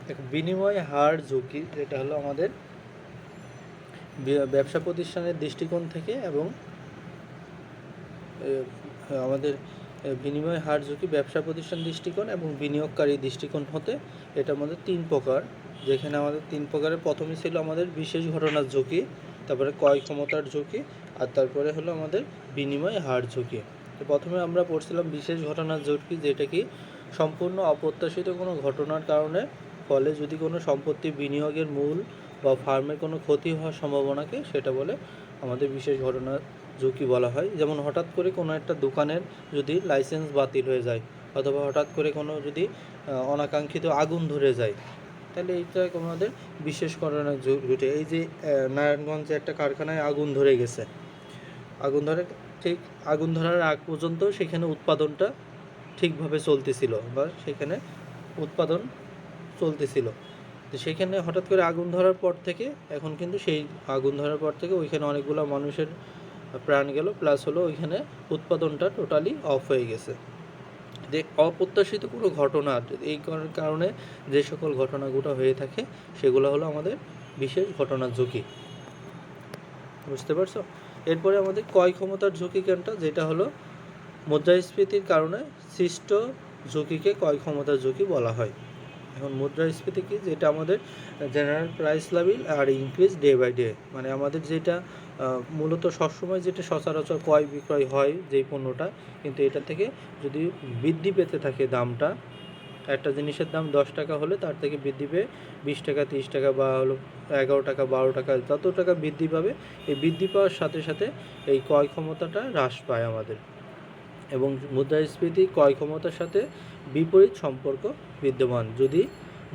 দেখো, বিনিময় হার ঝুঁকি যেটা হলো আমাদের ব্যবসা প্রতিষ্ঠানের দৃষ্টিকোণ থেকে এবং আমাদের বিনিময় হার ঝুঁকি ব্যবসা প্রতিষ্ঠান দৃষ্টিকোণ এবং বিনিয়োগকারী দৃষ্টিকোণ হতে এটার মধ্যে তিন প্রকার, যেখানে আমাদের তিন প্রকারের প্রথমে ছিল আমাদের বিশেষ ঘটনার ঝুঁকি, তারপরে ক্রয় ক্ষমতার ঝুঁকি, আর তারপরে হলো আমাদের বিনিময় হার ঝুঁকি। তো প্রথমে আমরা পড়ছিলাম বিশেষ ঘটনার ঝুঁকি, যেটা কি সম্পূর্ণ অপ্রত্যাশিত কোনো ঘটনার কারণে ফলে যদি কোনো সম্পত্তি বিনিয়োগের মূল বা ফার্মের কোনো ক্ষতি হওয়ার সম্ভাবনাকে সেটা বলে আমাদের বিশেষ ঘটনার ঝুঁকি বলা হয়। যেমন হঠাৎ করে কোনো একটা দোকানের যদি লাইসেন্স বাতিল হয়ে যায়, অথবা হঠাৎ করে কোনো যদি অনাকাঙ্ক্ষিত আগুন ধরে যায়, তাহলে এইটা আমাদের বিশেষ ঘটনার ঝুঁকি। এই যে নারায়ণগঞ্জে একটা কারখানায় আগুন ধরে গেছে, আগুন ধরে ঠিক আগুন ধরার আগ পর্যন্ত সেখানে উৎপাদনটা ঠিকভাবে চলতেছিল বা সেখানে উৎপাদন চলতেছিল, তো সেখানে হঠাৎ করে আগুন ধরার পর থেকে এখন কিন্তু সেই আগুন ধরার পর থেকে ওইখানে অনেকগুলো মানুষের প্রাণ গেল, প্লাস হলো ওইখানে উৎপাদনটা টোটালি অফ হয়ে গেছে। যে অপ্রত্যাশিত কোনো ঘটনা, এই কারণে যে সকল ঘটনাগুলো হয়ে থাকে সেগুলো হলো আমাদের বিশেষ ঘটনার ঝুঁকি। বুঝতে পারছো? এরপরে আমাদের ক্রয় ক্ষমতার ঝুঁকি কোনটা, যেটা হলো মুদ্রাস্ফীতির কারণে সৃষ্ট ঝুঁকিকে ক্রয় ক্ষমতার ঝুঁকি বলা হয়। এখন মুদ্রাস্ফীতি কি, যেটা আমাদের জেনারেল প্রাইস লেভেল আর ইনক্রিজ ডে বাই ডে, মানে আমাদের যেটা মূলত সবসময় যেটা সচরাচর ক্রয় বিক্রয় হয় যেই পণ্যটা, কিন্তু এটা থেকে যদি বৃদ্ধি পেতে থাকে দামটা, একটা জিনিসের দাম 10 টাকা হলে তার থেকে বৃদ্ধি পেয়ে 20 টাকা 30 টাকা বা হলো 11 টাকা 12 টাকা, যত টাকা বৃদ্ধি পাবে এই বৃদ্ধি পাওয়ার সাথে সাথে এই ক্রয় ক্ষমতাটা হ্রাস পায় আমাদের। এবং মুদ্রাস্ফীতি ক্রয় ক্ষমতার সাথে বিপরীত সম্পর্ক বিদ্যমান। যদি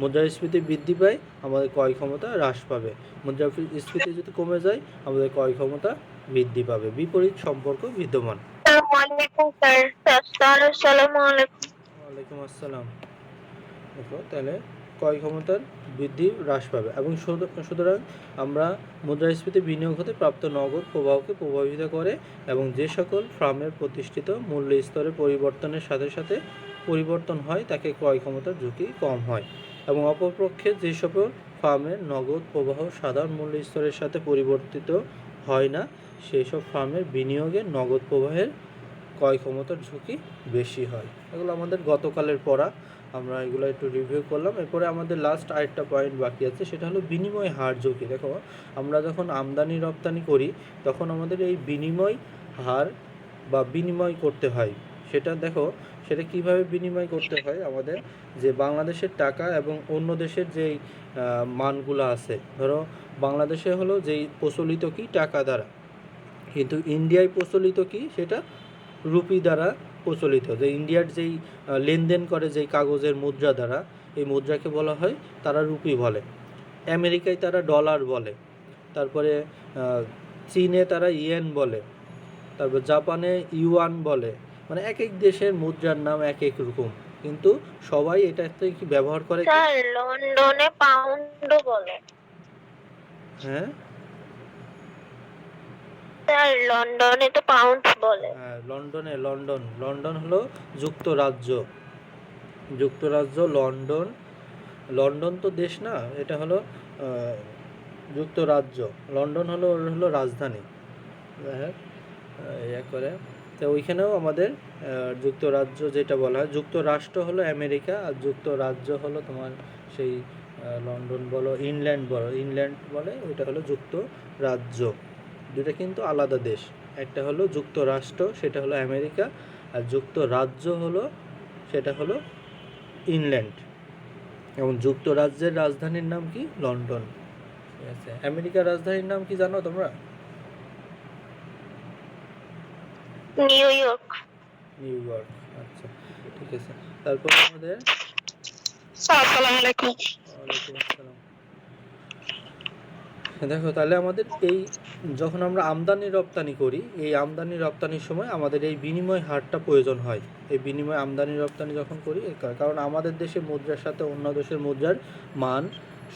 মুদ্রাস্ফীতি বৃদ্ধি পায় আমাদের ক্রয় ক্ষমতা হ্রাস পাবে, মুদ্রাস্ফীতি যদি কমে যায় আমাদের ক্রয় ক্ষমতা বৃদ্ধি পাবে, বিপরীত সম্পর্ক বিদ্যমান। ওয়ালাইকুম আসসালাম। দেখো তাহলে ক্রয় ক্ষমতার বৃদ্ধি হ্রাস পাবে এবং সুতরাং আমরা মুদ্রাস্ফীতি বিনিয়োগ হতে প্রাপ্ত নগদ প্রবাহকে প্রভাবিত করে এবং যে সকল ফার্মের প্রতিষ্ঠিত মূল্য স্তরে পরিবর্তনের সাথে সাথে পরিবর্তন হয় তাকে ক্রয় ক্ষমতার ঝুঁকি কম হয়। এবং অপরপক্ষে যে সকল ফার্মের নগদ প্রবাহ সাধারণ মূল্য স্তরের সাথে পরিবর্তিত হয় না, সেই সব ফার্মের বিনিয়োগের নগদ প্রবাহের ক্রয় ক্ষমতার ঝুঁকি বেশি হয়। এগুলো আমাদের গতকালের পড়া, আমরা এগুলো একটু রিভিউ করলাম। এরপরে আমাদের লাস্ট আরেকটা পয়েন্ট বাকি আছে, সেটা হলো বিনিময় হার ঝুঁকি। দেখো, আমরা যখন আমদানি রপ্তানি করি তখন আমাদের এই বিনিময় হার বা বিনিময় করতে হয়, সেটা দেখো সেটা কিভাবে বিনিময় করতে হয় আমাদের, যে বাংলাদেশের টাকা এবং অন্য দেশের যেই মানগুলো আছে, ধরো বাংলাদেশে হলো যেই প্রচলিত কি টাকা দ্বারা, কিন্তু ইন্ডিয়ায় প্রচলিত কি সেটা রুপি দ্বারা প্রচলিত। যে ইন্ডিয়ার যেই লেনদেন করে যেই কাগজের মুদ্রা দ্বারা, এই মুদ্রাকে বলা হয় তারা রুপি বলে। আমেরিকায় তারা ডলার বলে, তারপরে চীনে তারা ইয়েন বলে, তারপর জাপানে ইউয়ান বলে। মানে এক এক দেশের মুদ্রার নাম এক এক রকম, কিন্তু সবাই এটাতে কি ব্যবহার করে, লন্ডনে পাউন্ড বলে। হ্যাঁ লন্ডনে তো পাউন্ড বলে। হ্যাঁ, লন্ডন হলো যুক্তরাজ্য, লন্ডন, লন্ডন তো দেশ না, এটা হলো যুক্তরাজ্য। লন্ডন হলো রাজধানী। হ্যাঁ, ইয়ে করে তো ওইখানেও আমাদের যুক্তরাজ্য যেটা বলা হয়, যুক্তরাষ্ট্র হলো আমেরিকা আর যুক্তরাজ্য হলো তোমার সেই লন্ডন বলো ইংল্যান্ড বলে, ওইটা হলো যুক্তরাজ্য। দুটো কিন্তু আলাদা দেশ, একটা হলো যুক্তরাষ্ট্র সেটা হলো আমেরিকা, আর যুক্তরাজ্য হলো সেটা হলো ইংল্যান্ড। এবং যুক্তরাজ্যের রাজধানীর নাম কি? লন্ডন। ঠিক আছে, আমেরিকার রাজধানীর নাম কি জানো তোমরা? New York. আচ্ছা, ঠিক আছে। তারপর আমাদের আসসালামু আলাইকুম। ওয়ালাইকুম আসসালাম। দেখো তাহলে আমাদের এই যখন আমরা আমদানি রপ্তানি করি, এই আমদানি রপ্তানির সময় আমাদের এই বিনিময় হারটা প্রয়োজন হয়। এই বিনিময় আমদানি রপ্তানি যখন করি, কারণ আমাদের দেশের মুদ্রার সাথে অন্য দেশের মুদ্রার মান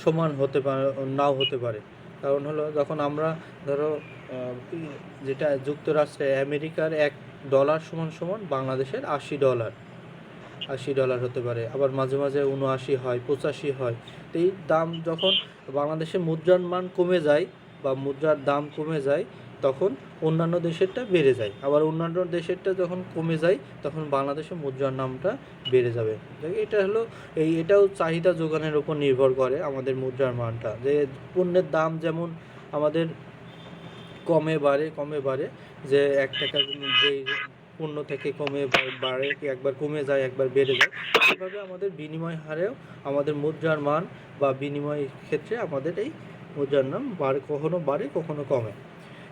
সমান হতে পারে, নাও হতে পারে। কারণ হলো যখন আমরা ধরো যেটা যুক্তরাষ্ট্রে আমেরিকার $1 সমান সমান বাংলাদেশের $80, $80 হতে পারে, আবার মাঝে মাঝে 79 হয়, 85 হয়। তো এই দাম যখন বাংলাদেশে মুদ্রার মান কমে যায় বা মুদ্রার দাম কমে যায়, তখন অন্যান্য দেশেরটা বেড়ে যায়, আবার অন্যান্য দেশেরটা যখন কমে যায় তখন বাংলাদেশের মুদ্রার নামটা বেড়ে যাবে। এটা হলো এটাও চাহিদা যোগানের উপর নির্ভর করে আমাদের মুদ্রার মানটা, যে পণ্যের দাম যেমন আমাদের কমে বাড়ে, যে 1 টাকা যে পণ্য থেকে বাড়ে, একবার কমে যায় একবার বেড়ে যায়, এভাবে আমাদের বিনিময় হারেও আমাদের মুদ্রার মান বা বিনিময় ক্ষেত্রে আমাদের এই মুদ্রার নাম কখনো বাড়ে কখনো কমে।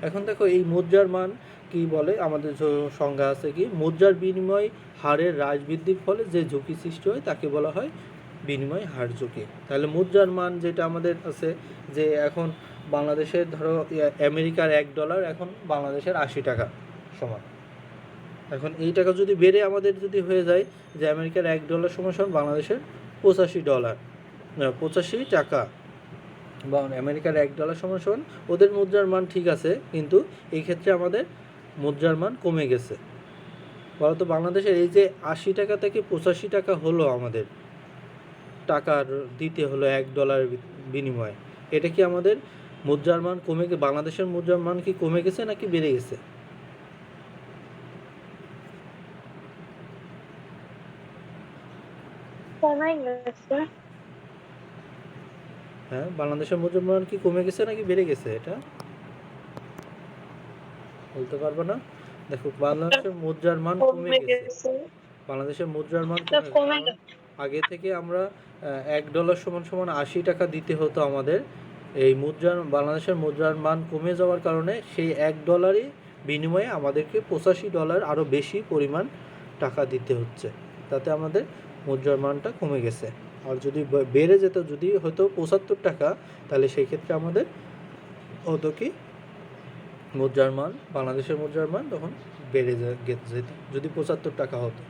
এখন দেখো এই মুদ্রার মান কি বলে, আমাদের সংজ্ঞা আছে কি, মুদ্রার বিনিময় হারের হ্রাস বৃদ্ধির ফলে যে ঝুঁকি সৃষ্টি হয় তাকে বলা হয় বিনিময় হার ঝুঁকি। তাহলে মুদ্রার মান যেটা আমাদের আছে, যে এখন বাংলাদেশের ধরো আমেরিকার $1 এখন বাংলাদেশের 80 টাকা সমান। এখন এই টাকা যদি বেড়ে আমাদের যদি হয়ে যায় যে আমেরিকার $1 সমান বাংলাদেশের $85 টাকা, বা আমেরিকার $1 সমান ওদের মুদ্রার মান ঠিক আছে, কিন্তু এই ক্ষেত্রে আমাদের মুদ্রার মান কমে গেছে। বলতো বাংলাদেশের এই যে 80 টাকা থেকে 85 টাকা হলো আমাদের টাকার দিতে হলো $1 বিনিময়ে, এটা কি আমাদের মুদ্রার মান বাংলাদেশের মুদ্রার মান কি কমে গেছে নাকি বেড়ে গেছে? হ্যাঁ, বাংলাদেশের মুদ্রার মান কি কমে গেছে নাকি বেড়ে গেছে, এটা বলতে পারবো না। দেখো বাংলাদেশের মুদ্রার মান কমে গেছে, বাংলাদেশের মুদ্রার মান কমে গেছে। আগে থেকে আমরা $1 সমান 80 টাকা দিতে হতো আমাদের, এই বাংলাদেশের মুদ্রার মান কমে যাওয়ার কারণে সেই $1 বিনিময়ে আমাদেরকে $85 আরও বেশি পরিমাণ টাকা দিতে হচ্ছে, তাতে আমাদের মুদ্রার মানটা কমে গেছে। আর যদি বেড়ে যেত, যদি হয়তো 75 টাকা, তাহলে সেই ক্ষেত্রে আমাদের হতো কি মুদ্রার মান, বাংলাদেশের মুদ্রার মান তখন বেড়ে যেত যদি 75 টাকা হতো।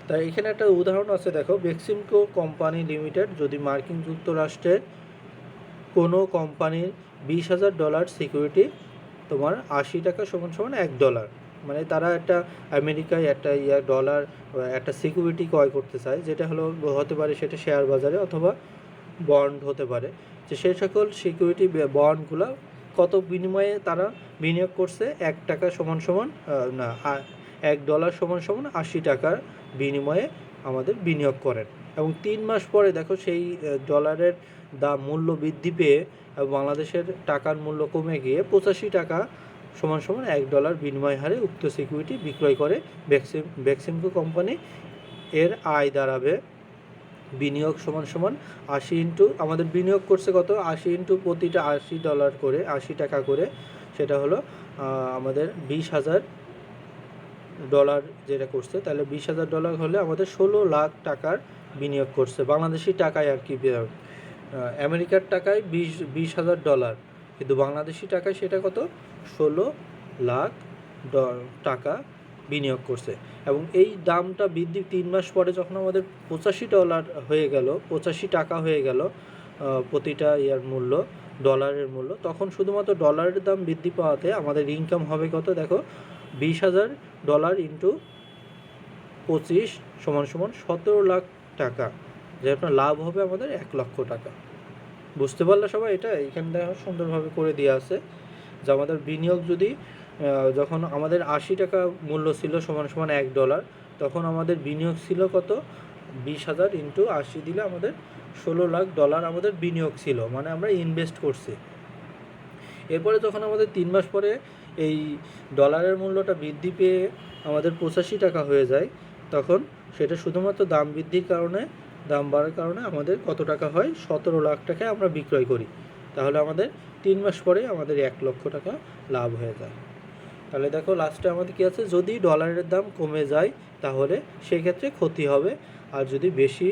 তাই এখানে একটা উদাহরণ আছে, দেখো বেক্সিমকো কোম্পানি লিমিটেড যদি মার্কিন যুক্তরাষ্ট্রের কোনো কোম্পানির $20,000 সিকিউরিটি তোমার 80 টাকা সমান $1, মানে তারা একটা আমেরিকায় একটা ডলার একটা সিকিউরিটি ক্রয় করতে চায়, যেটা হতে পারে সেটা শেয়ার বাজারে অথবা বন্ড হতে পারে, যে সেই সকল সিকিউরিটি বন্ডগুলো কত বিনিময়ে তারা বিনিয়োগ করছে, $1 সমান $1 সমান 80 টাকার বিনিময়ে আমাদের বিনিয়োগ করেন। এবং 3 মাস পরে দেখো সেই ডলারের দাম মূল্য বৃদ্ধি পেয়ে বাংলাদেশের টাকার মূল্য কমে গিয়ে 85 টাকা সমান $1 বিনিময় হারে উক্ত সিকিউরিটি বিক্রয় করে বেক্সিমকো কোম্পানি। এর আয় দাঁড়াবে বিনিয়োগ সমান 80 আমাদের বিনিয়োগ করছে কত, 80 প্রতিটা $80 করে, 80 টাকা করে, সেটা হলো আমাদের $20,000 যেটা করছে, তাহলে $20,000 হলে আমাদের 16 লাখ টাকার বিনিয়োগ করছে বাংলাদেশি টাকায় আর কি। আমেরিকার টাকায় $20,000, কিন্তু বাংলাদেশি টাকায় সেটা কত, 16 লাখ টাকা বিনিয়োগ করছে। এবং এই দামটা বৃদ্ধি 3 মাস পরে যখন আমাদের $85 হয়ে গেল, 85 টাকা হয়ে গেল প্রতিটা মূল্য, ডলারের মূল্য, তখন শুধুমাত্র ডলারের দাম বৃদ্ধি পাওয়াতে আমাদের ইনকাম হবে কত, দেখো $20,000 ইন্টু 25 সমান 17 লাখ টাকা, যে আপনার লাভ হবে আমাদের 1 লক্ষ টাকা। বুঝতে পারলে সবাই? এটা এখানে দেখো সুন্দরভাবে করে দেওয়া আছে যে আমাদের বিনিয়োগ যদি যখন আমাদের 80 টাকা মূল্য ছিল সমান $1, তখন আমাদের বিনিয়োগ ছিল কত, 20,000 ইন্টু 80 দিলে আমাদের $16 লাখ আমাদের বিনিয়োগ ছিল, মানে আমরা ইনভেস্ট করছি। এরপরে যখন আমাদের 3 মাস পরে এই ডলারের মূল্যটা বৃদ্ধি পেয়ে আমাদের 85 টাকা হয়ে যায়, তখন সেটা শুধুমাত্র দাম বৃদ্ধির কারণে, দাম বাড়ার কারণে আমাদের কত টাকা হয়, 17 লাখ টাকায় আমরা বিক্রয় করি। তাহলে আমাদের 3 মাস পরে আমাদের 1 লক্ষ টাকা লাভ হয়ে যায়। তাহলে দেখো লাস্টে আমাদের কী আছে, যদি ডলারের দাম কমে যায় তাহলে সেক্ষেত্রে ক্ষতি হবে, আর যদি বেশি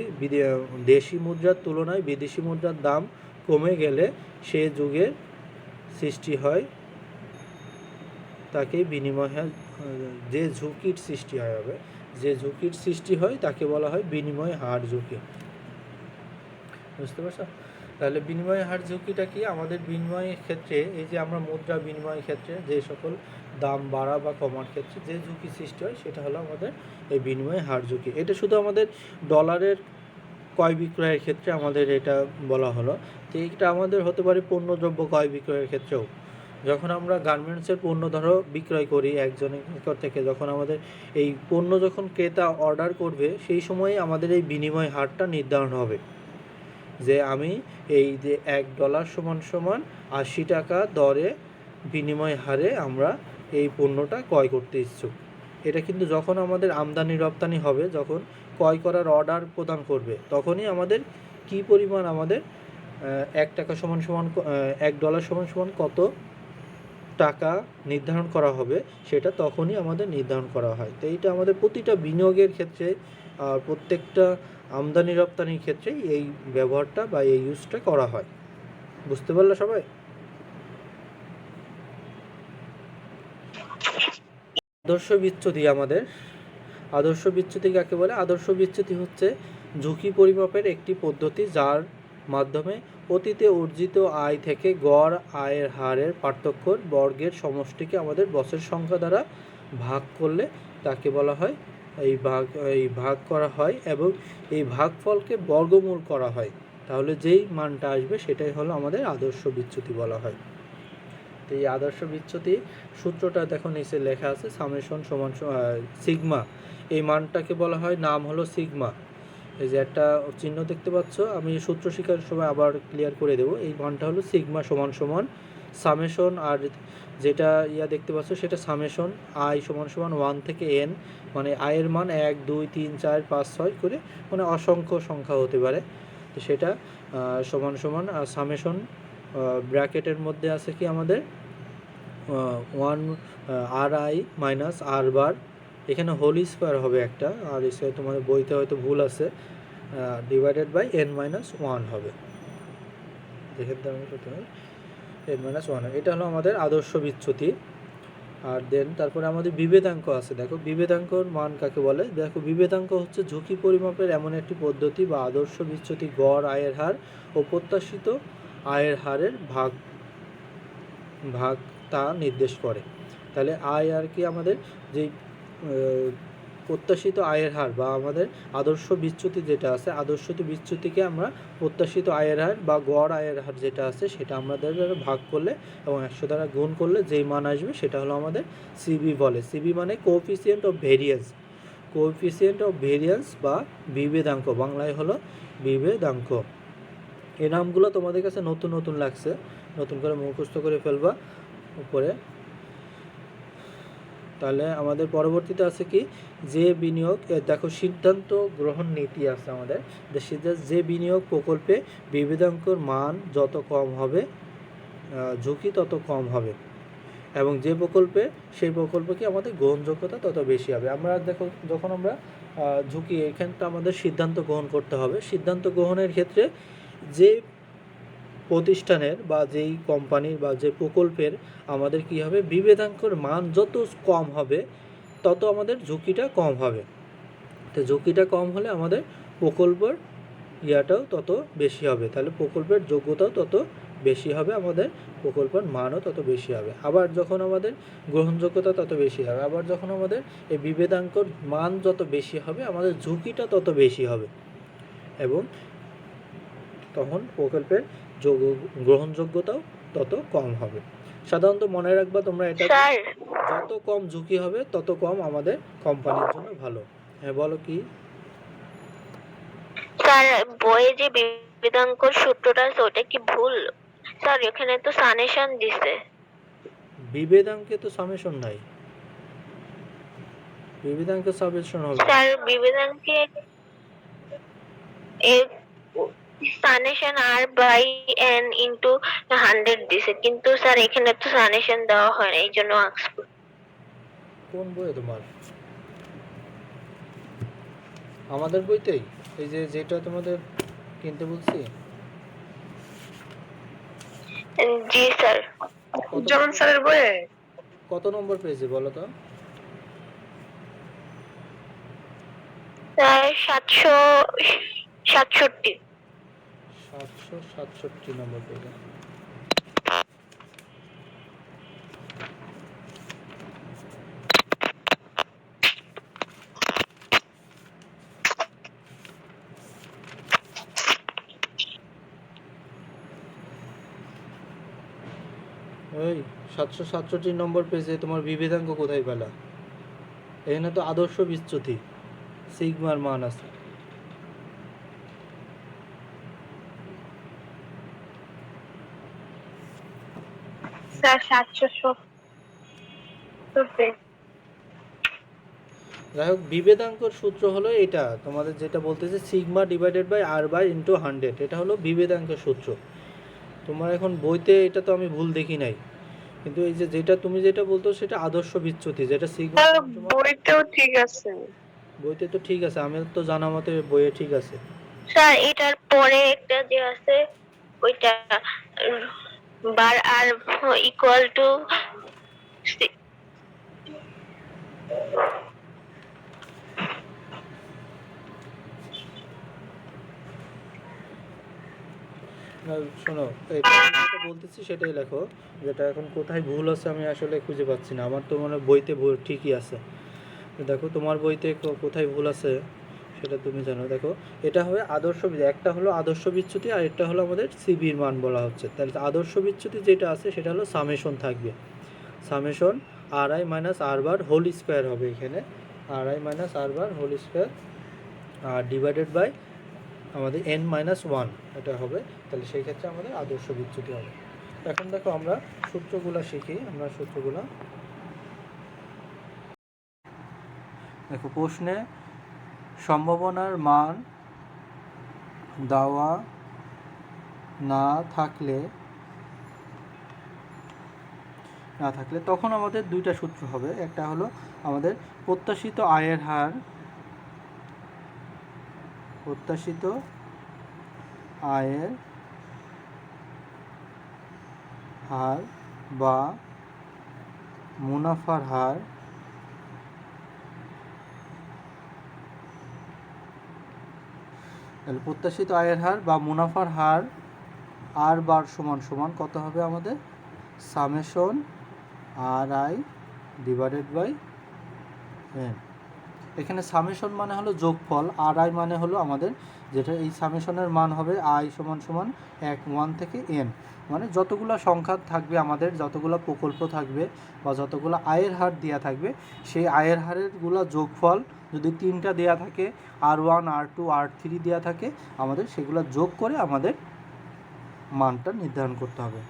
দেশি মুদ্রার তুলনায় বিদেশি মুদ্রার দাম কমে গেলে সে যুগের সৃষ্টি হয় তাকে বিনিময়, যে ঝুঁকির সৃষ্টি হবে, যে ঝুঁকির সৃষ্টি হয় তাকে বলা হয় বিনিময় হার ঝুঁকি। বুঝতে পারছো? তাহলে বিনিময় হার ঝুঁকিটা কি? আমাদের বিনিময়ের ক্ষেত্রে এই যে আমরা মুদ্রা বিনিময়ের ক্ষেত্রে যে সকল দাম বাড়া বা কমার ক্ষেত্রে যে ঝুঁকি সৃষ্টি হয় সেটা হলো আমাদের এই বিনিময় হার ঝুঁকি। এটা শুধু আমাদের ডলারের ক্রয় বিক্রয়ের ক্ষেত্রে আমাদের এটা বলা হলো। তো এটা আমাদের হতে পারে পণ্যদ্রব্য ক্রয় বিক্রয়ের ক্ষেত্রেও। যখন আমরা গার্মেন্টসের পণ্য ধরো বিক্রয় করি একজনের নিকট থেকে, যখন আমাদের এই পণ্য যখন ক্রেতা অর্ডার করবে সেই সময়ে আমাদের এই বিনিময় হারটা নির্ধারণ হবে যে আমি এই যে $1 সমান সমান 80 টাকা দরে বিনিময় হারে আমরা এই পণ্যটা ক্রয় করতে ইচ্ছুক। এটা কিন্তু যখন আমাদের আমদানি রপ্তানি হবে, যখন ক্রয় করার অর্ডার প্রদান করবে, তখনই আমাদের কি পরিমাণ আমাদের $1 সমান সমান $1 সমান সমান কত টাকা নির্ধারণ করা হবে সেটা তখনই আমাদের নির্ধারণ করা হয়। তো এইটা আমাদের প্রতিটা বিনিয়োগের ক্ষেত্রে প্রত্যেকটা আমদানি রপ্তানির ক্ষেত্রে এই ব্যবহারটা বা এই ইউজটা করা হয়। বুঝতে পারলো সবাই? আদর্শ বিচ্যুতি আমাদের আদর্শ বিচ্যুতি কাকে বলে? আদর্শ বিচ্যুতি হচ্ছে ঝুঁকি পরিমাপের একটি পদ্ধতি যার মাধ্যমে অতীতে অর্জিত আয় থেকে গড় আয়ের হারের পার্থক্যর বর্গের সমষ্টিকে আমাদের বছরের সংখ্যা দ্বারা ভাগ করলে তাকে বলা হয় এই ভাগ করা হয় এবং এই ভাগফলকে বর্গমূল করা হয়। তাহলে যেই মানটা আসবে সেটাই হলো আমাদের আদর্শ বিচ্যুতি বলা হয়। তো এই আদর্শ বিচ্যুতি সূত্রটা দেখো নিচে লেখা আছে, সামেশন সমান সিগমা। এই মানটাকে বলা হয়, নাম হলো সিগমা। এই যে একটা চিহ্ন দেখতে পাচ্ছ, আমি সূত্র শেখার সময় আবার ক্লিয়ার করে দেবো। এই মানটা হলো সিগমা সমান সমান সামেশন, আর যেটা দেখতে পাচ্ছ সেটা সামেশন আই সমান সমান 1 থেকে n, মানে আয়ের মান 1 2 3 4 5 6 করে, মানে অসংখ্য সংখ্যা হতে পারে। তো সেটা সমান সমান সামেশন ব্র্যাকেটের মধ্যে আছে কি আমাদের 1 RI মাইনাস R বার, এখানে হোল স্কোয়ার হবে একটা, আর স্কোয়ার তোমাদের বইতে হয়তো ভুল আছে, ডিভাইডেড বাই n-1 হবে। দেখে n-1, এটা হলো আমাদের আদর্শ বিচ্যুতি। আর দেন তারপরে আমাদের বিভেদাঙ্ক আছে। দেখো বিভেদাঙ্কর মান কাকে বলে? দেখো বিভেদাঙ্ক হচ্ছে ঝুঁকি পরিমাপের এমন একটি পদ্ধতি বা আদর্শ বিচ্যুতি গড় আয়ের হার ও প্রত্যাশিত আয়ের হারের ভাগ তা নির্দেশ করে। তাহলে আয় আর কি আমাদের যেই প্রত্যাশিত আয়ের হার বা আমাদের আদর্শ বিচ্যুতি যেটা আছে, আদর্শ বিচ্যুতিকে আমরা প্রত্যাশিত আয়ের হার বা গড় আয়ের হার যেটা আছে সেটা আমাদের দ্বারা ভাগ করলে এবং 100 দ্বারা গুণ করলে যেই মান আসবে সেটা হলো আমাদের সিবি বলে। সিবি মানে coefficient of variance, coefficient of variance বা বিভেদাঙ্ক, বাংলায় হলো বিভেদাঙ্ক। এই নামগুলো তোমাদের কাছে নতুন নতুন লাগছে, নতুন করে মুখস্থ করে ফেলবা উপরে। তাহলে আমাদের পরবর্তীতে আছে কি, যে বিনিয়োগ, দেখো সিদ্ধান্ত গ্রহণ নীতি আছে আমাদের, যে বিনিয়োগ প্রকল্পে বিভেদাঙ্কর মান যত কম হবে ঝুঁকি তত কম হবে, এবং যে প্রকল্পে সেই প্রকল্পে কি আমাদের গ্রহণযোগ্যতা তত বেশি হবে। আমরা দেখো যখন আমরা ঝুঁকি, এখানটা আমাদের সিদ্ধান্ত গ্রহণ করতে হবে। সিদ্ধান্ত গ্রহণের ক্ষেত্রে যে প্রতিষ্ঠানের বা যেই কোম্পানির বা যে প্রকল্পের আমাদের কি হবে, বিভেদাঙ্কর মান যত কম হবে তত আমাদের ঝুঁকিটা কম হবে। তো ঝুঁকিটা কম হলে আমাদের প্রকল্পের ইয়াটাও তত বেশি হবে, তাহলে প্রকল্পের যোগ্যতাও তত বেশি হবে, আমাদের প্রকল্পের মানও তত বেশি হবে। আবার যখন আমাদের গ্রহণযোগ্যতা তত বেশি হবে, আবার যখন আমাদের এই বিভেদাঙ্কর মান যত বেশি হবে আমাদের ঝুঁকিটা তত বেশি হবে, এবং তখন প্রকল্পের গ্রহণযোগ্যতাও তত কম হবে। সাধারণত মনে রাখবা তোমরা, এটা যত কম ঝুঁকি হবে তত কম আমাদের কোম্পানির জন্য ভালো। হ্যাঁ বলো কি? স্যার বইয়ে যে বিভেদাঙ্কর সূত্রটা আছে ওটা কি ভুল? স্যার এখানে তো সামেশন দিছে। বিভেদাঙ্কে তো সামেশন নাই, বিভেদাঙ্কে সামেশন হবে। স্যার বিভেদাঙ্কে সামেশন R/N ইনটু 100 দিছে, কিন্তু স্যার এখানে তো সামেশন দেওয়া হয় না, এইজন্য আস্ক। কোন বইয়ে তোমার? আমাদের বইতেই, এই যে যেটা তোমাদের কিনতে বলছি। জি স্যার, যেমন স্যারের বইয়ে। কত নম্বর পেজে বলো তো? স্যার 767। 767 নম্বর পেজে। ওই 767 নম্বর পেজে তোমার বিভেদাঙ্ক কোথায় পেলা? এখানে তো আদর্শ বিচ্যুতি সিগমার মান আছে। Sir 770 page. যাই হোক, বিভেদাঙ্কর সূত্র হলো এটা, তোমাদের যেটা বলতেছে sigma divided by R by into 100, এটা হলো বিভেদাঙ্কের সূত্র। তোমার এখন বইতে এটা তো আমি ভুল দেখি নাই, কিন্তু এই যে যেটা তুমি যেটা বলতো সেটা আদর্শ বিচ্যুতি, যেটা সিগমা বইতেও ঠিক আছে। বইতে তো ঠিক আছে, আমি তো জানা মতে বইয়ে ঠিক আছে। স্যার এটার পরে একটা যে আছে ওইটা বার আর ইকুয়াল টু না, শোনো, এটা আমি যেটা বলতেছি সেটাই লেখো, যেটা এখন কোথায় ভুল আছে আমি আসলে খুঁজে পাচ্ছি না। আমার তো মানে বইতে ভুল ঠিকই আছে। দেখো তোমার বইতে কোথায় ভুল আছে সেটা তুমি জানো। দেখো, এটা হবে আদর্শ, একটা হলো আদর্শ বিচ্যুতি আর একটা হলো আমাদের সিবির মান বলা হচ্ছে। তাহলে আদর্শ বিচ্যুতি যেটা আছে সেটা হলো সামেশন থাকবে, summation R I minus R bar whole square হবে এখানে, r I minus R bar whole square আর ডিভাইডেড বাই আমাদের n মাইনাস ওয়ান, এটা হবে। তাহলে সেই ক্ষেত্রে আমাদের আদর্শ বিচ্যুতি হবে। এখন দেখো আমরা সূত্রগুলো শিখি। আমরা সূত্রগুলো দেখো, প্রশ্নে সম্ভাবনার মান দেওয়া না থাকলে তখন আমাদের দুইটা সূত্র হবে। একটা হলো আমাদের প্রত্যাশিত আয়ের হার, প্রত্যাশিত আয়ের হার বা মুনাফার হার তাহলে প্রত্যাশিত আয়ের হার বা মুনাফার হার আর বার সমান সমান কত হবে আমাদের summation R I divided by N. এখানে সামেশন মানে হলো যোগফল, আর আই মানে হলো আমাদের যেটা এই সামেশনের মান হবে আই সমান সমান 1 থেকে n, মানে যতগুলো সংখ্যা থাকবে আমাদের, যতগুলো প্রকল্প থাকবে বা যতগুলো আয়ের হার দেওয়া থাকবে, সেই আয়ের হারেরগুলো যোগফল যদি 3টা দেওয়া থাকে, R1 R2 R3 দেওয়া থাকে, আমাদের সেগুলো যোগ করে আমাদের মানটা নির্ধারণ করতে হবে।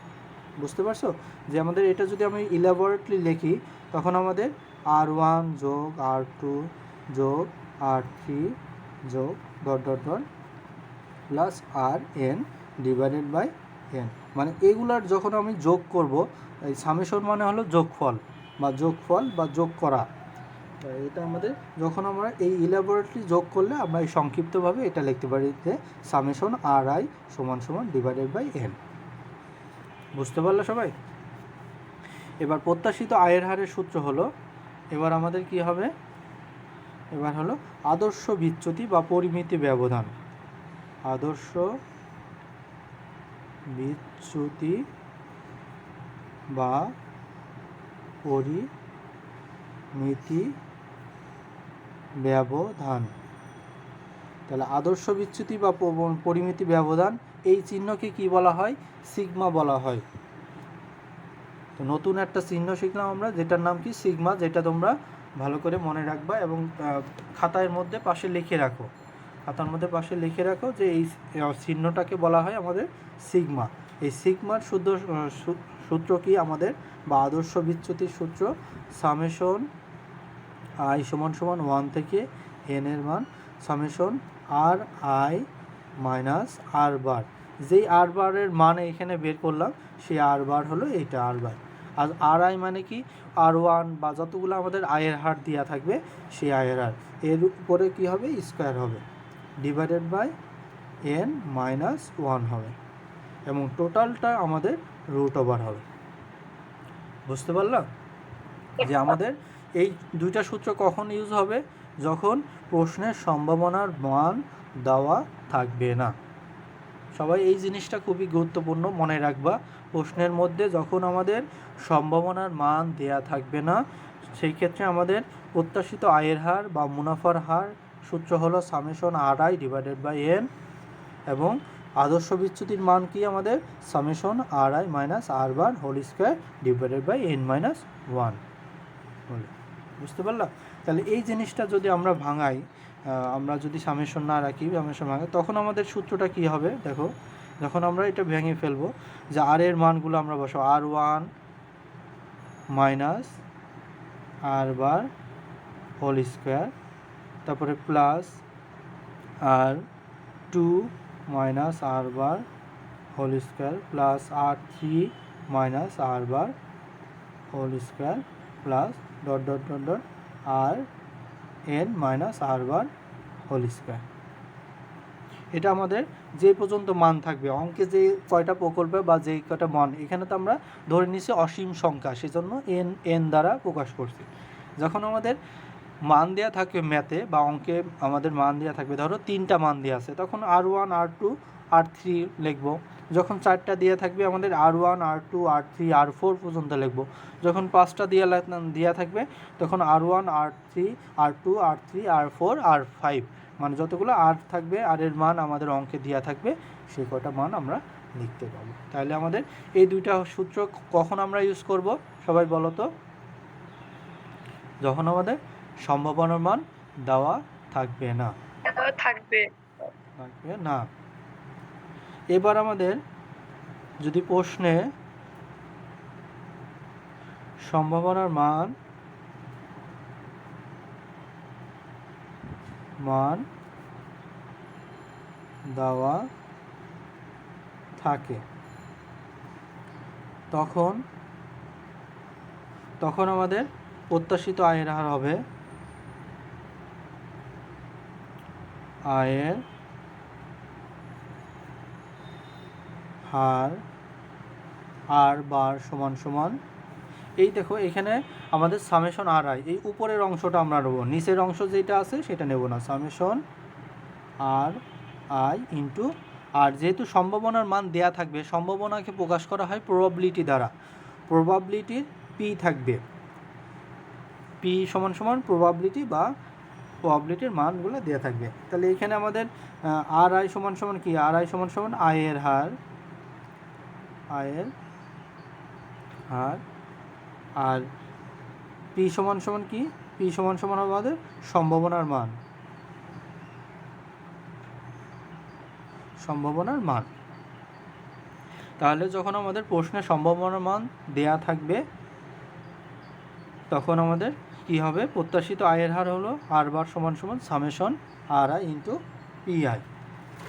বুঝতে পারছো? যে আমাদের এটা যদি আমি ইলাবোরেটলি লিখি, তখন আমাদের R1 যোগ R2 যোগ R3 যোগ dot dot dot plus RN divided by n, মানে এগুলার যখন আমি যোগ করব, এই সামেশন মানে হলো যোগফল বা যোগ করা। এটা আমাদের যখন আমরা এই ইলাবোরেটলি যোগ করলে আমরা এই সংক্ষিপ্তভাবে এটা লিখতে পারি যে সামেশন আর আই সমান সমান ডিভাইডেড বাই n। বুঝতে পারলো সবাই? এবার প্রত্যাশিত আয়ের হারের সূত্র হলো, এবার আমাদের কি হবে, এবার হলো আদর্শ বিচ্যুতি বা পরিমিতি ব্যবধান। আদর্শ বিচ্যুতি বা পরিমিতি ব্যবধান। তাহলে আদর্শ বিচ্যুতি বা পরিমিতি ব্যবধান, এই চিহ্নকে কি বলা হয়? সিগমা বলা হয়। তো নতুন একটা চিহ্ন শিখলাম আমরা, যেটার নাম কি সিগমা, যেটা তোমরা ভালো করে মনে রাখবা এবং খাতার মধ্যে পাশে লিখে রাখো, খাতার মধ্যে পাশে লিখে রাখো যে এই চিহ্নটাকে বলা হয় আমাদের সিগমা। এই সিগমার শুদ্ধ সূত্র কি আমাদের, বা আদর্শ বিচ্যুতির সূত্র সামেশন আই সমান সমান 1 থেকে n এর মান সামেশন আর আই মাইনাস আর বার, যেই আর বারের মান এখানে বের করলাম সেই আর বার হলো এইটা আর বার। আর আর আই মানে কি, R1 বা যতগুলো আমাদের আয়ের হার দেওয়া থাকবে সেই আয়ের হার, এর উপরে কি হবে স্কোয়ার হবে ডিভাইডেড বাই n মাইনাস 1 হবে, এবং টোটালটা আমাদের রুট ওভার হবে। বুঝতে পারলাম যে আমাদের এই দুইটা সূত্র কখন ইউজ হবে? যখন প্রশ্নের সম্ভাবনার মান দেওয়া থাকবে না। সবাই এই জিনিসটা খুবই গুরুত্বপূর্ণ মনে রাখবা। প্রশ্নের মধ্যে যখন আমাদের সম্ভাবনার মান দেয়া থাকবে না, সেই ক্ষেত্রে আমাদের প্রত্যাশিত আয়ের হার বা মুনাফার হার সূত্র হলো summation R I divided by N, এবং আদর্শ বিচ্যুতির মান কি আমাদের summation R I minus R bar whole square divided by N minus one. বুঝতে পারলাম? তাহলে এই জিনিসটা যদি আমরা ভাঙাই, আমরা যদি সামেশন না রাখি, সামেশন ভাঙাই, তখন আমাদের সূত্রটা কি হবে দেখো। যখন আমরা এটা ভেঙে ফেলবো, যে আর এর মানগুলো আমরা বসাবো আর ওয়ান মাইনাস আর বার হোল স্কোয়ার, তারপরে প্লাস আর টু মাইনাস আর bar whole square plus r three minus আর bar whole square plus dot dot dot dot r n minus আর বার হোল স্কোয়ার। এটা আমাদের যে পর্যন্ত মান থাকবে, অঙ্কে যে কয়টা প্রকল্পে বা যেই কয়টা মান, এখানে তো আমরা ধরে নিচ্ছি অসীম সংখ্যা, সেজন্য এন দ্বারা প্রকাশ করছি। যখন আমাদের মান দেওয়া থাকবে ম্যাথে বা অঙ্কে, আমাদের মান দেওয়া থাকবে, ধরো 3টা মান দেওয়া আছে, তখন আর ওয়ান আর টু আর থ্রি লিখবো। যখন 4টা দেওয়া থাকবে আমাদের আর ওয়ান আর টু আর থ্রি আর ফোর পর্যন্ত লিখবো। যখন 5টা দেওয়া থাকবে তখন আর ওয়ান আর থ্রি আর টু আর থ্রি আর ফোর আর ফাইভ, মানে যতগুলো আর থাকবে আর এর মান আমাদের অঙ্কে দেওয়া থাকবে, সেই কটা মান আমরা লিখতে পারবো। তাহলে আমাদের এই দুইটা সূত্র কখন আমরা ইউজ করব সবাই বলো তো? যখন আমাদের সম্ভাবনার মান দেওয়া থাকবে না। থাকবে না। এবার আমাদের যদি প্রশ্নে সম্ভাবনার মান দেওয়া থাকে, তখন আমাদের প্রত্যাশিত আয়ের হার হবে আয়ের হার আর বার সমান সমান, এই দেখো এখানে আমাদের সামেশন আর আই, এই উপরের অংশটা আমরা নেব, নিচের অংশ যেটা আছে সেটা নেব না। সামেশন আর আই ইন্টু, আর যেহেতু সম্ভাবনার মান দেয়া থাকবে, সম্ভাবনাকে প্রকাশ করা হয় প্রবাবিলিটি দ্বারা, প্রবাবিলিটির পি থাকবে, পি সমান সমান প্রবাবিলিটি বা প্রবাবিলিটির মানগুলো দেওয়া থাকবে। তাহলে এখানে আমাদের আর আই সমান সমান কি, আর আই সমান সমান আয়ের হার আর পি সমান সমান কি, পি সমান সমান আমাদের সম্ভাবনার মান। তাহলে যখন আমাদের প্রশ্নে সম্ভাবনার মান দেয়া থাকবে, তখন আমাদের কি হবে, প্রত্যাশিত আয়ের হার হলো আর বার সমান সমান summation R I into P I.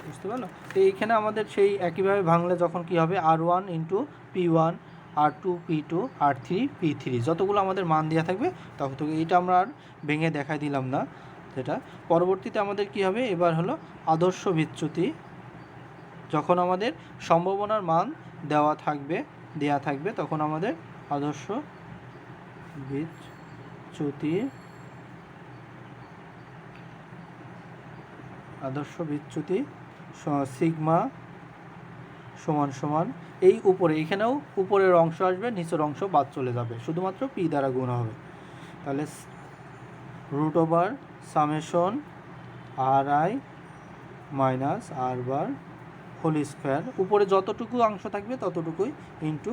বুঝতে পারলো? তো এইখানে আমাদের সেই একইভাবে ভাঙলে যখন কি হবে, আর ওয়ান ইন্টু পি ওয়ান আর টু পি টু আর থ্রি পি থ্রি, যতগুলো আমাদের মান দেওয়া থাকবে তখন তো এইটা আমরা আর ভেঙে দেখাই দিলাম না যেটা। পরবর্তীতে আমাদের কি হবে, এবার হলো আদর্শ বিচ্যুতি। যখন আমাদের সম্ভাবনার মান দেওয়া থাকবে তখন আমাদের আদর্শ বিচ্যুতি সিগমা সমান সমান এই উপরে, এখানেও উপরের অংশ আসবে, নিচের অংশ বাদ চলে যাবে, শুধুমাত্র পি দ্বারা গুণ হবে। তাহলে root over summation R I minus R bar whole square, উপরে যতটুকু অংশ থাকবে ততটুকুই ইন্টু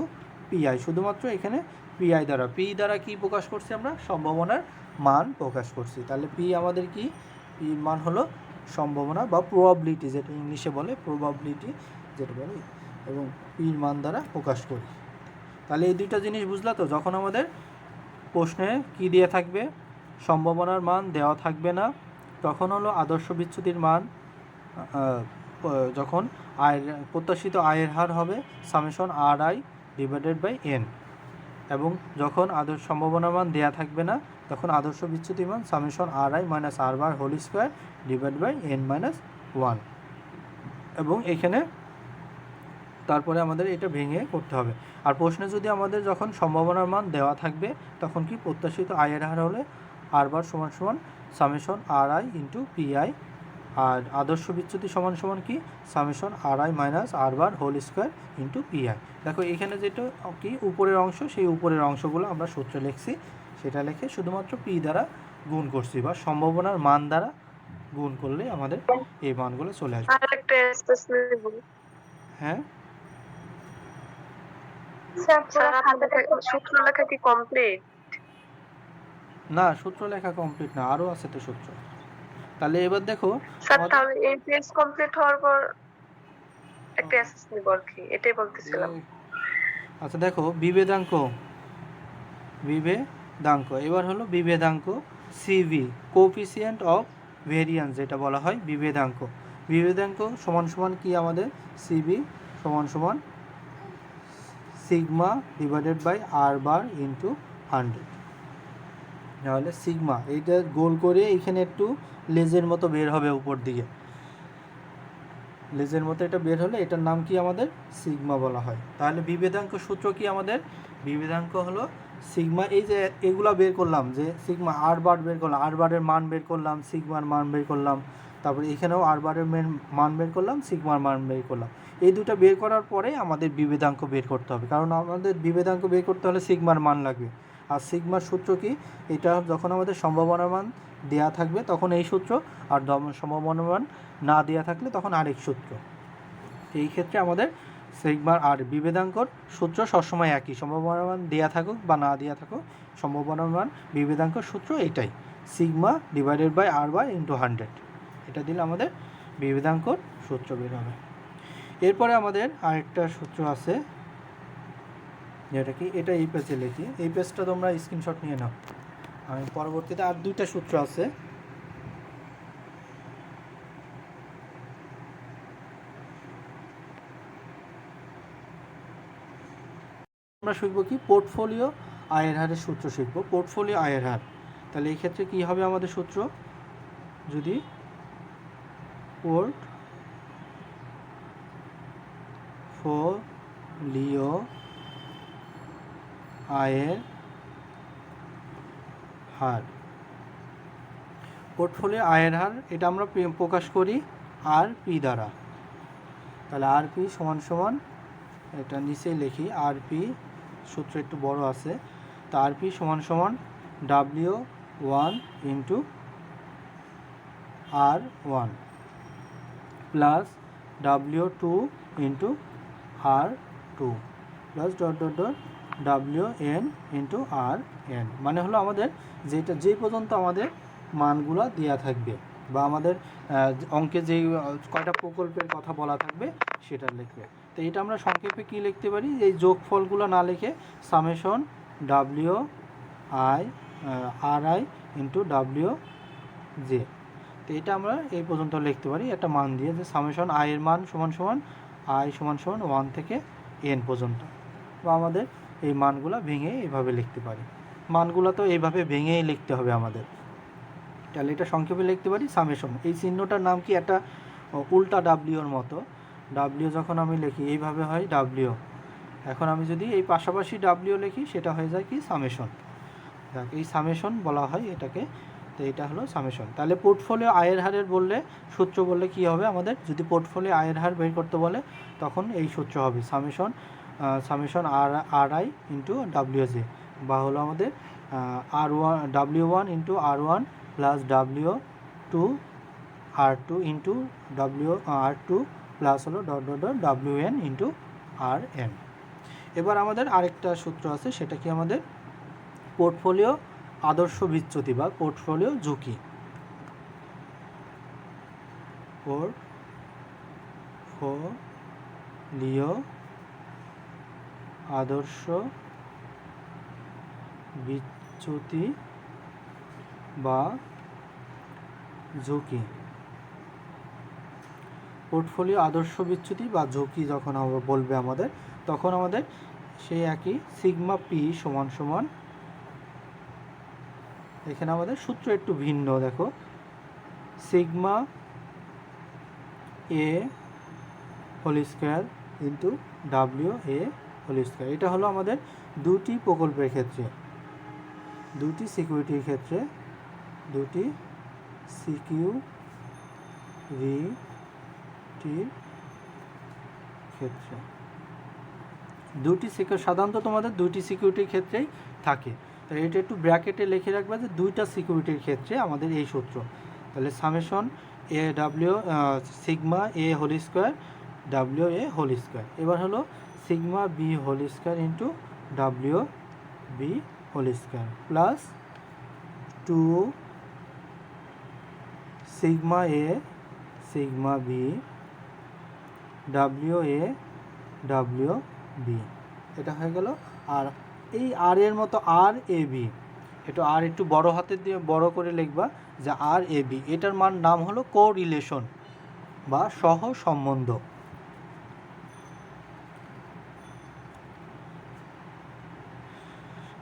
পিআই, শুধুমাত্র এখানে পিআই দ্বারা, পি দ্বারা কি প্রকাশ করছি আমরা, সম্ভাবনার মান প্রকাশ করছি। তাহলে পি আমাদের কি, পি মান হলো সম্ভাবনা বা প্রবাবিলিটি, যেটা ইংলিশে বলে প্রবাবিলিটি যেটা বলে, এবং পির মান দ্বারা প্রকাশ করি। তাহলে এই দুইটা জিনিস বুঝলা তো? যখন আমাদের প্রশ্নে কি দিয়ে থাকবে, সম্ভাবনার মান দেওয়া থাকবে না, তখন হলো আদর্শ বিচ্যুতির মান, যখন প্রত্যাশিত আয়ের হার হবে summation R I divided by N, এবং যখন সম্ভাবনার মান দেওয়া থাকবে না, তখন আদর্শ বিচ্যুতির মান summation R I minus R bar whole square divide by N minus one. এবং এখানে তারপরে আমাদের এটা ভেঙে করতে হবে। আর প্রশ্নে যদি আমাদের যখন সম্ভাবনার মান দেওয়া থাকবে, তখন কি প্রত্যাশিত আয়ের হার হলে আর বার সমান সমান summation R I into p i আর আদর্শ বিচ্যুতি সমান সমান কি summation R I minus R bar whole square into P i. দেখো এখানে যেটা কি উপরের অংশ, সেই উপরের অংশগুলো আমরা সূত্রে লিখছি, সেটা লিখে শুধুমাত্র পি দ্বারা গুণ করছি বা সম্ভাবনার মান দ্বারা গুণ করলে আমাদের এই মানগুলো চলে আসবে। হ্যাঁ সূত্র লেখা কি কমপ্লিট? না, সূত্র লেখা কমপ্লিট না, আরও আছে তো সূত্র। তাহলে এবার দেখো স্যার তাহলে এই পেজ কমপ্লিট হওয়ার পর একটা অ্যাসেস নিব আর কি, এটাই বলতেছিলাম। আচ্ছা দেখো বিভেদাঙ্ক, এবার হলো বিভেদাঙ্ক সিভি, কোফিসিয়েন্ট অফ ভেরিয়েন্স যেটা বলা হয় বিভেদাঙ্ক সমান সমান কি আমাদের সিভি সমান সমান sigma divided by R bar into 100। তাহলে সিগমা এইটা গোল করে এখানে একটু লেজের মতো বের হবে উপর দিকে, লেজের মতো এটা বের হলে এটার নাম কি আমাদের সিগমা বলা হয়। তাহলে বিভেদাঙ্ক সূত্র কি আমাদের? বিভেদাঙ্ক হলো সিগমা, এই যে এগুলা বের করলাম, যে সিগমা আর বার বের করলাম, আর বারের মান বের করলাম, সিগমার মান বের করলাম, তারপরে এখানেও আর বারের মান বের করলাম, সিগমার মান বের করলাম। এই দুটো বের করার পরে আমাদের বিভেদাঙ্ক বের করতে হবে, কারণ আমাদের বিভেদাঙ্ক বের করতে হলে সিগমার মান লাগবে। আর সিগমার সূত্র কি? এটা যখন আমাদের সম্ভাবনার মান দেয়া থাকবে তখন এই সূত্র, আর সম্ভাবনার মান না দেওয়া থাকলে তখন আরেক সূত্র। এই ক্ষেত্রে আমাদের সিগমার আর বিভেদাঙ্কর সূত্র সবসময় একই, সম্ভাবনার মান দেওয়া থাকুক বা না দেওয়া থাকুক, সম্ভাবনার মান বিভেদাঙ্কর সূত্র এইটাই, sigma divided by R bar into 100। এটা দিলে আমাদের বিভেদাঙ্কর সূত্র বের হবে। এরপরে আমাদের আরেকটা সূত্র আছে, যেটা কি এটা এই পেজে লিখি, এই পেজটা তোমরা স্ক্রিনশট নিয়ে নাও। আমি পরবর্তীতে আর দুইটা সূত্র আছে, আমরা শিখব কি পোর্টফোলিও আয়ের হারের সূত্র শিখব, পোর্টফোলিও আয়ের হার। তাহলে এই ক্ষেত্রে কি হবে আমাদের সূত্র? যদি পোর্টফোলিও আয়ের হার, পোর্টফোলিও আয়ের হার এটা আমরা প্রকাশ করি আর পি দ্বারা। তাহলে আর পি সমান সমান, এটা নিচে লিখি, আর পি সূত্র একটু বড় আছে, তো আর পি সমান সমান W1 into R1 plus W2 into R2 plus dot dot dot WN into RN। মানে হলো আমাদের যেটা যে পর্যন্ত আমাদের মানগুলো দেওয়া থাকবে বা আমাদের অঙ্কে যেই কয়টা প্রকল্পের কথা বলা থাকবে সেটা লিখবে। তো এটা আমরা সংক্ষেপে কি লিখতে পারি, এই যোগফলগুলো না লিখে সামেশন WI ইন্টু WJ, তো এটা আমরা এই পর্যন্ত লিখতে পারি একটা মান দিয়ে, যে সামেশন আই এর মান সমান সমান আই সমান সমান 1 থেকে n পর্যন্ত, বা আমাদের এই মানগুলো ভেঙে এইভাবে লিখতে পারি। মানগুলো তো এইভাবে ভেঙেই লিখতে হবে আমাদের। তাহলে এটা সংক্ষেপে লিখতে পারি সামেশন, এই চিহ্নটার নাম কি একটা উল্টা ডাব্লিউর মতো, ডাব্লিউ যখন আমি লিখি এইভাবে হয় ডাব্লিউ, এখন আমি যদি এই পাশাপাশি ডাব্লিউ লিখি সেটা হয়ে যায় কি সামেশন। দেখ এই সামেশন বলা হয় এটাকে, তো এটা হলো সামেশন। তাহলে পোর্টফোলিও আয়ের হারের বললে সূত্র বললে কি হবে আমাদের, যদি পোর্টফোলিও আয়ের হার বের করতে বলে তখন এই সূত্র হবে summation R I into WJ, বা হলো আমাদের W1 into R1 plus W2 R2 into R2 plus হলো dot dot dot WN into RN। এবার আমাদের আরেকটা সূত্র আছে, সেটা কি আমাদের পোর্টফোলিও আদর্শ বিচ্যুতি বা পোর্টফোলিও ঝুঁকি, পোর্টফোলিও আদর্শ বিচ্যুতি বা ঝুঁকি। পোর্টফোলিও আদর্শ বিচ্যুতি বা ঝুঁকি যখন বলবে আমাদের, তখন আমাদের সেই একই সিগমা পি সমান সমান, এখানে আমাদের সূত্র একটু ভিন্ন, দেখো sigma A whole square into WA whole square. এটা হলো আমাদের দুটি প্রকল্পের ক্ষেত্রে, দুটি সিকিউরিটির ক্ষেত্রে, দুটি সিকিউরিটির সিকিউরিটির ক্ষেত্রে সাধারণত তোমাদের দুটি সিকিউরিটির ক্ষেত্রেই থাকে। তাহলে এটা একটু ব্র্যাকেটে লিখে রাখবে যে দুইটা সিকিউরিটির ক্ষেত্রে আমাদের এই সূত্র। তাহলে summation A W sigma A whole square W A whole square. এবার হলো sigma B whole square into W B whole square plus 2 sigma A sigma B W A W B. এটা হয়ে গেল। আর এই আর এর মতো আর এ বি, এটা আর একটু বড় হাতে দিয়ে বড় করে লিখবা যে আর এ বি, এটার নাম হলো কোরিলেশন বা সহ সম্বন্ধ।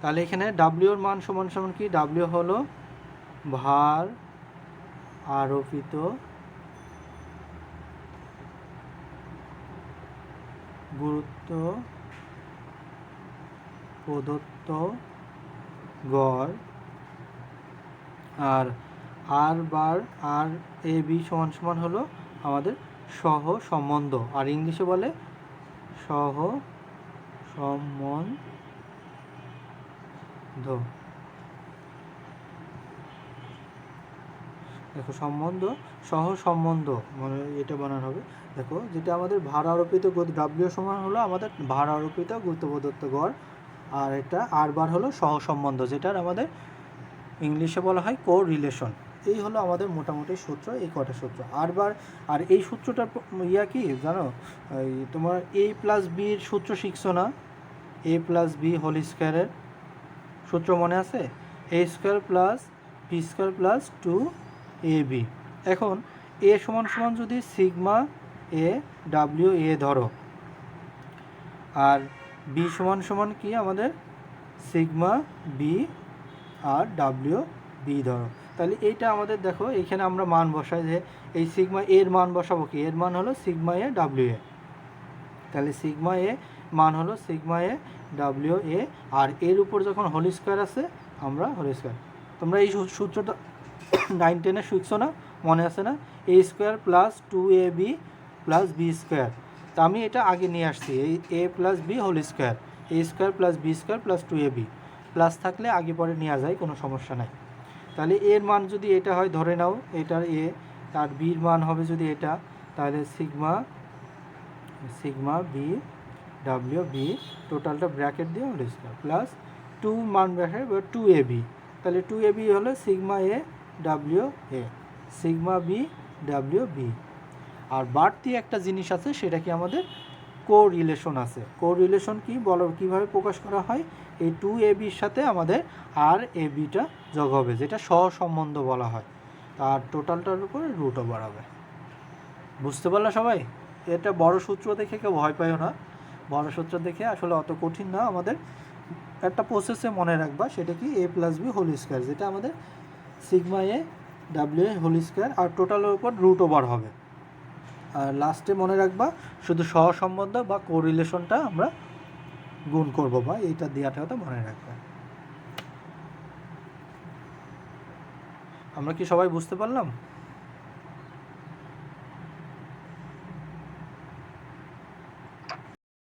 তাহলে এখানে ডাব্লিউর মান সমান সমান কি? ডাব্লিউ হলো ভার আরোপিত গুরুত্ব প্রদত্ত গড়, আর আর বার আর এ বি সমান সমান হলো আমাদের সহ সম্বন্ধ, আর ইংলিশে বলে সহ সম্বন্ধ। দেখো সম্বন্ধ, সহ সম্বন্ধ মানে এটা বানানো হবে। দেখো যেটা আমাদের ভার আরোপিত ডাব্লিউ সমান হলো আমাদের ভার আরোপিত গুরুত্ব প্রদত্ত গড়, আর এটা আর বার হলো সহ সম্বন্ধ, যেটার আমাদের ইংলিশে বলা হয় কোরিলেশন। এই হলো আমাদের মোটামুটি সূত্র, এই কটা সূত্র আর বার। আর এই সূত্রটার ইয়া কি জানো? এই তোমার এ প্লাস বির সূত্র শিখছো না? এ প্লাস বি হোল স্কোয়ারের সূত্র মনে আছে? A square plus B square plus 2ab। এখন এ সমান সমান যদি সিগমা এ ডাব্লিউ এ ধরো, আর বি সমান সমান কি আমাদের সিগমা বি আর ডাব্লিউ বি ধরো, তাহলে এইটা আমাদের দেখো এইখানে আমরা মান বসাই যে এই সিগমা এর মান বসাবো কি? এর মান হলো সিগমা এ ডাব্লিউ এ। তাহলে সিগমা এ মান হলো সিগমা এ ডাব্লিউ এ, আর এর উপর যখন হোল স্কোয়ার আছে আমরা হোল স্কোয়ার। তোমরা এই সূত্রটা 9-10-এ শিখছো না? মনে আছে না? A square plus 2ab plus B square. তা আমি এটা আগে নিয়ে আসছি, এই A plus B whole square, A square plus B square plus 2ab। Plus থাকলে আগে পরে নেওয়া যায়, কোনো সমস্যা নাই। তাহলে এর মান যদি এটা হয় ধরে নাও, এটার এ, আর বির মান হবে যদি এটা, তাহলে সিগমা বি ডাব্লিউ বি টোটালটা ব্র্যাকেট দিয়ে হোল স্কোয়ার প্লাস 2 মান ব্র্যাকেট 2ab। তাহলে 2ab হলো sigma A W A, sigma B W B. আর বাড়তি একটা জিনিস আছে, সেটা কি আমাদের কোরিলেশন আছে। কোরিলেশন কি বলো, কীভাবে প্রকাশ করা হয়? এই 2abর সাথে আমাদের আর এ বিটা যোগ হবে, যেটা সহসম্বন্ধ বলা হয়, আর টোটালটার উপরে রুট ওভার হবে। বুঝতে পারলো সবাই? এটা বড় সূত্র দেখে কেউ ভয় পাইও না, বড় সূত্র দেখে আসলে অত কঠিন না। আমাদের একটা প্রসেসে মনে রাখবা, সেটা কি A plus B whole square, যেটা আমাদের sigma A W A whole square, আর টোটালের উপর রুট ওভার হবে। আর লাস্টে মনে রাখবা শুধু সহসম্বন্ধ বা কোরিলেশনটা আমরা গুণ করব, বা এইটা দেওয়াটা মনে রাখবা। আমরা কি সবাই বুঝতে পারলাম?